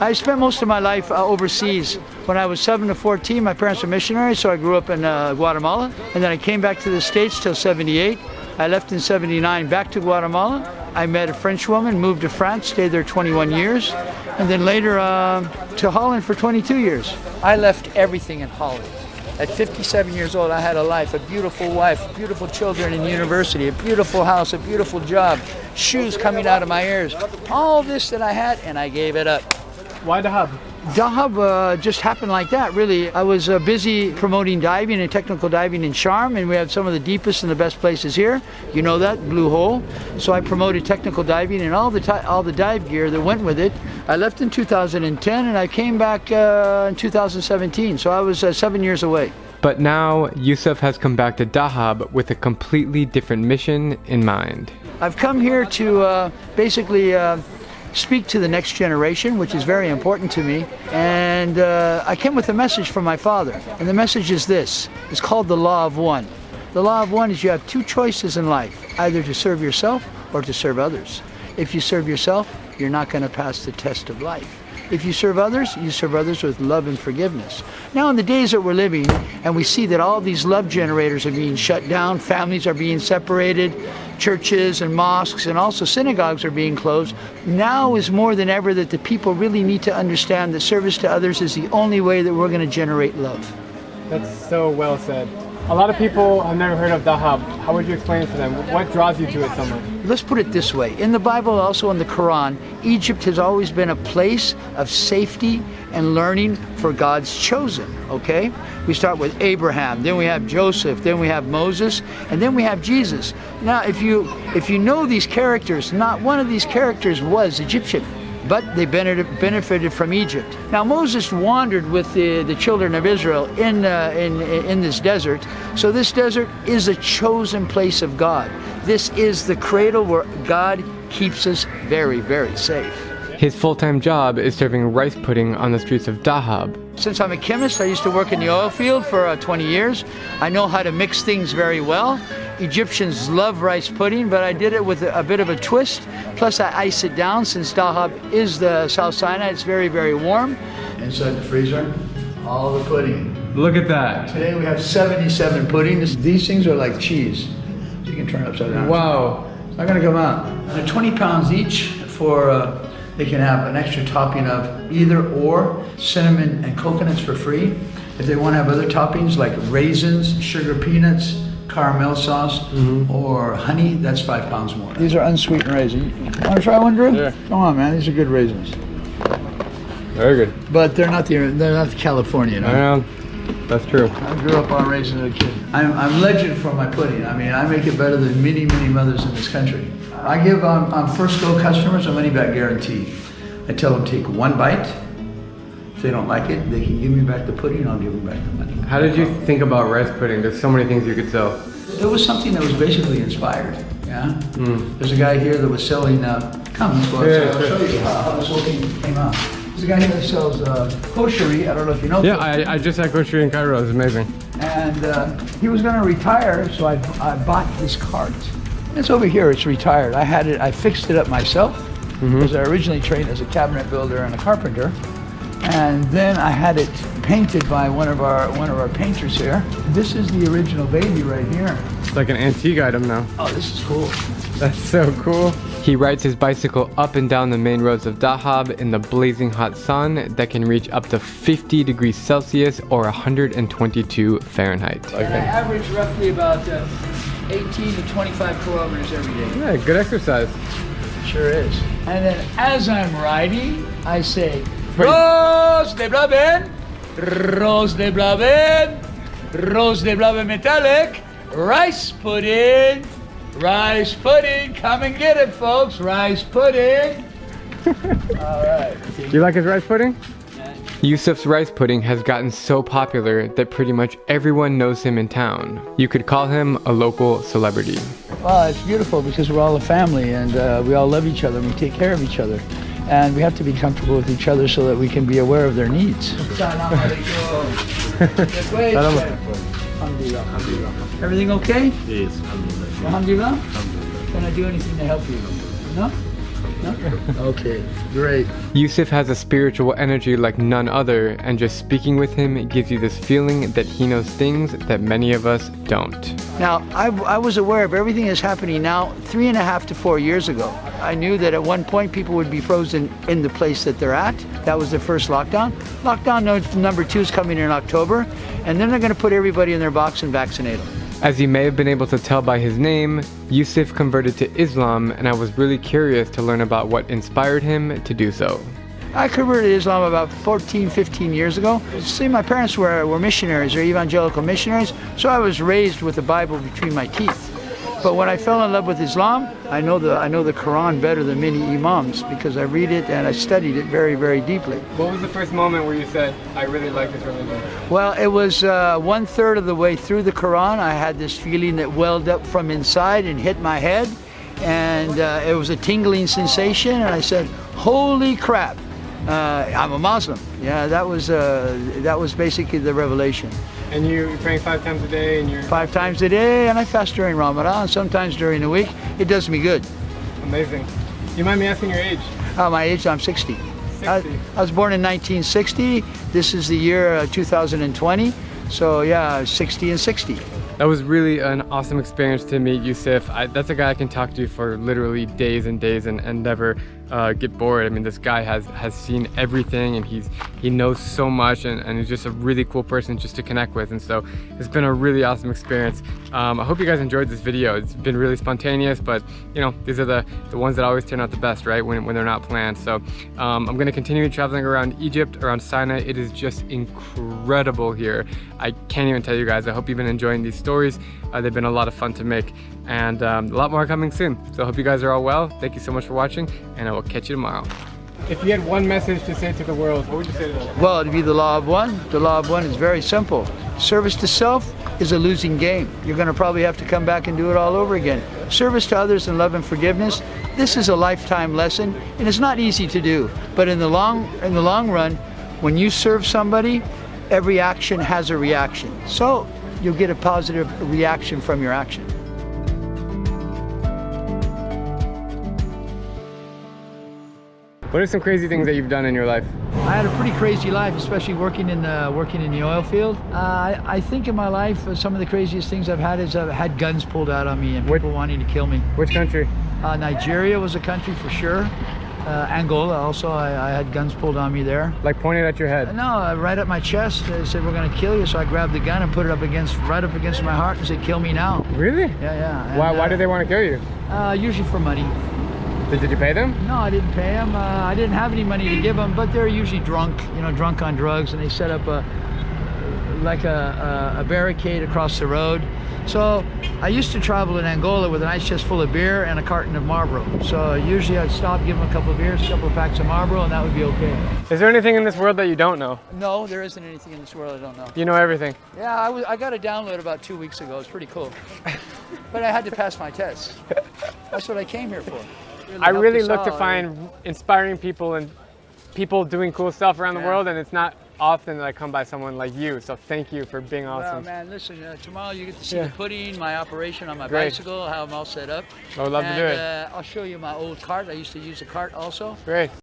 I spent most of my life overseas. When I was 7 to 14, my parents were missionaries, so I grew up in Guatemala. And then I came back to the States till 78. I left in 79 back to Guatemala. I met a French woman, moved to France, stayed there 21 years. And then later to Holland for 22 years. I left everything in Holland. At 57 years old, I had a life, a beautiful wife, beautiful children in university, a beautiful house, a beautiful job, shoes coming out of my ears. All this that I had, and I gave it up. Why Dahab? Dahab just happened like that, really. I was busy promoting diving and technical diving in Sharm, and we have some of the deepest and the best places here. You know that, Blue Hole. So I promoted technical diving and all the dive gear that went with it. I left in 2010, and I came back in 2017, so I was 7 years away. But now, Yousaf has come back to Dahab with a completely different mission in mind. I've come here to basically speak to the next generation, which is very important to me. And I came with a message from my father. And the message is this. It's called the Law of One. The Law of One is you have two choices in life, either to serve yourself or to serve others. If you serve yourself, you're not going to pass the test of life. If you serve others with love and forgiveness. Now in the days that we're living, and we see that all these love generators are being shut down, families are being separated, churches and mosques and also synagogues are being closed, now is more than ever that the people really need to understand that service to others is the only way that we're going to generate love. That's so well said. A lot of people have never heard of Dahab. How would you explain it to them? What draws you to it so much? Let's put it this way. In the Bible, also in the Quran, Egypt has always been a place of safety and learning for God's chosen, okay? We start with Abraham, then we have Joseph, then we have Moses, and then we have Jesus. Now, if you know these characters, not one of these characters was Egyptian, but they benefited from Egypt. Now Moses wandered with the children of Israel in this desert. So this desert is a chosen place of God. This is the cradle where God keeps us very, very safe. His full-time job is serving rice pudding on the streets of Dahab. Since I'm a chemist, I used to work in the oil field for 20 years. I know how to mix things very well. Egyptians love rice pudding, but I did it with a bit of a twist. Plus I ice it down since Dahab is the South Sinai. It's very, very warm. Inside the freezer, all the pudding. Look at that. Today we have 77 puddings. These things are like cheese. So you can turn it upside down. Wow. It's not gonna come out. They're 20 pounds each for they can have an extra topping of either or cinnamon and coconuts for free. If they want to have other toppings like raisins, sugar peanuts, caramel sauce, or honey, that's 5 pounds more. These are unsweetened raisins. Want to try one, Drew? Yeah. Come on, man. These are good raisins. Very good. But they're not the Californian. I know. That's true. I grew up on raisins as a kid. I'm legend for my pudding. I mean, I make it better than many, many mothers in this country. I give on first go customers a money back guarantee. I tell them take one bite. If they don't like it, they can give me back the pudding, I'll give them back the money. How did you think about rice pudding? There's so many things you could sell. It was something that was basically inspired, yeah? There's a guy here that was selling, come, let's go outside, I'll show you how this whole thing came out. There's a guy here that sells koshery, I don't know if you know. Yeah, I just had koshery in Cairo, it's amazing. And he was gonna retire, so I bought this cart. It's over here, it's retired. I fixed it up myself, because I originally trained as a cabinet builder and a carpenter. And then I had it painted by one of our painters here. This is the original baby right here. It's like an antique item now. Oh, this is cool. That's so cool. He rides his bicycle up and down the main roads of Dahab in the blazing hot sun that can reach up to 50 degrees Celsius or 122 Fahrenheit. And I average roughly about 18 to 25 kilometers every day. Yeah, good exercise. Sure is. And then as I'm riding, I say, Rose de Blaven, Rose de Blaven, Rose de Blaven metallic, rice pudding, come and get it, folks, rice pudding. All right. Do you like his rice pudding? Yousaf's rice pudding has gotten so popular that pretty much everyone knows him in town. You could call him a local celebrity. Well, it's beautiful because we're all a family and we all love each other and we take care of each other. And we have to be comfortable with each other so that we can be aware of their needs. Everything okay? Yes, alhamdulillah. Alhamdulillah? Can I do anything to help you? No? No? Okay, great. Yousaf has a spiritual energy like none other, and just speaking with him gives you this feeling that he knows things that many of us don't. Now, I was aware of everything that's happening now 3.5 to 4 years ago. I knew that at one point people would be frozen in the place that they're at. That was the first lockdown. Lockdown number 2 is coming in October, and then they're going to put everybody in their box and vaccinate them. As you may have been able to tell by his name, Yousaf converted to Islam, and I was really curious to learn about what inspired him to do so. I converted to Islam about 14, 15 years ago. See, my parents were missionaries, or evangelical missionaries, so I was raised with the Bible between my teeth. But when I fell in love with Islam, I know the Quran better than many imams because I read it and I studied it very, very deeply. What was the first moment where you said, I really like this religion? Well, it was 1/3 of the way through the Quran. I had this feeling that welled up from inside and hit my head, and it was a tingling sensation, and I said, holy crap, I'm a Muslim. Yeah, that was basically the revelation. And you're praying 5 times a day, and you're 5 times a day, and I fast during Ramadan, sometimes during the week. It does me good. amazing. Do you mind me asking your age? My age, I'm 60. 60. I was born in 1960. This is the year 2020. So yeah, 60 and 60. That was really an awesome experience to meet Yousaf. That's a guy I can talk to for literally days and days and never get bored. I mean, this guy has seen everything, and he knows so much, and he's just a really cool person just to connect with. And so it's been a really awesome experience. I hope you guys enjoyed this video. It's been really spontaneous, but you know, these are the ones that always turn out the best, right? When they're not planned. So I'm gonna continue traveling around Egypt, around Sinai. It is just incredible here. I can't even tell you guys. I hope you've been enjoying these stories. They've been a lot of fun to make, and a lot more coming soon. So I hope you guys are all well. Thank you so much for watching, and I will catch you tomorrow. If you had one message to say to the world, what would you say to them? Well, to be the law of one. The law of one is very simple. Service to self is a losing game. You're going to probably have to come back and do it all over again. Service to others in love and forgiveness. This is a lifetime lesson, and it's not easy to do. But in the long run, when you serve somebody, every action has a reaction. So you'll get a positive reaction from your action. What are some crazy things that you've done in your life? I had a pretty crazy life, especially working in the oil field. I think in my life, some of the craziest things I've had is I've had guns pulled out on me and people wanting to kill me. Which country? Nigeria was a country for sure. Angola also, I had guns pulled on me there. Like pointed at your head? No, right at my chest. They said, we're going to kill you. So I grabbed the gun and put it right up against my heart and said, kill me now. Really? Yeah. And, why did they want to kill you? Usually for money. Did you pay them? No, I didn't pay them. I didn't have any money to give them, but they're usually drunk, drunk on drugs, and they set up a barricade across the road. So I used to travel in Angola with an ice chest full of beer and a carton of Marlboro. So usually I'd stop, give them a couple of beers, a couple of packs of Marlboro, and that would be okay. Is there anything in this world that you don't know? No, there isn't anything in this world I don't know. You know everything? Yeah, I got a download about 2 weeks ago. It's pretty cool. But I had to pass my test. That's what I came here for. I really look to find inspiring people and people doing cool stuff around the world, and it's not often that I come by someone like you, so thank you for being awesome. Well, man, listen, tomorrow you get to see the pudding, my operation on my Great. bicycle, how I'm all set up. I would love to do it. I'll show you my old cart. I used to use a cart also. Great.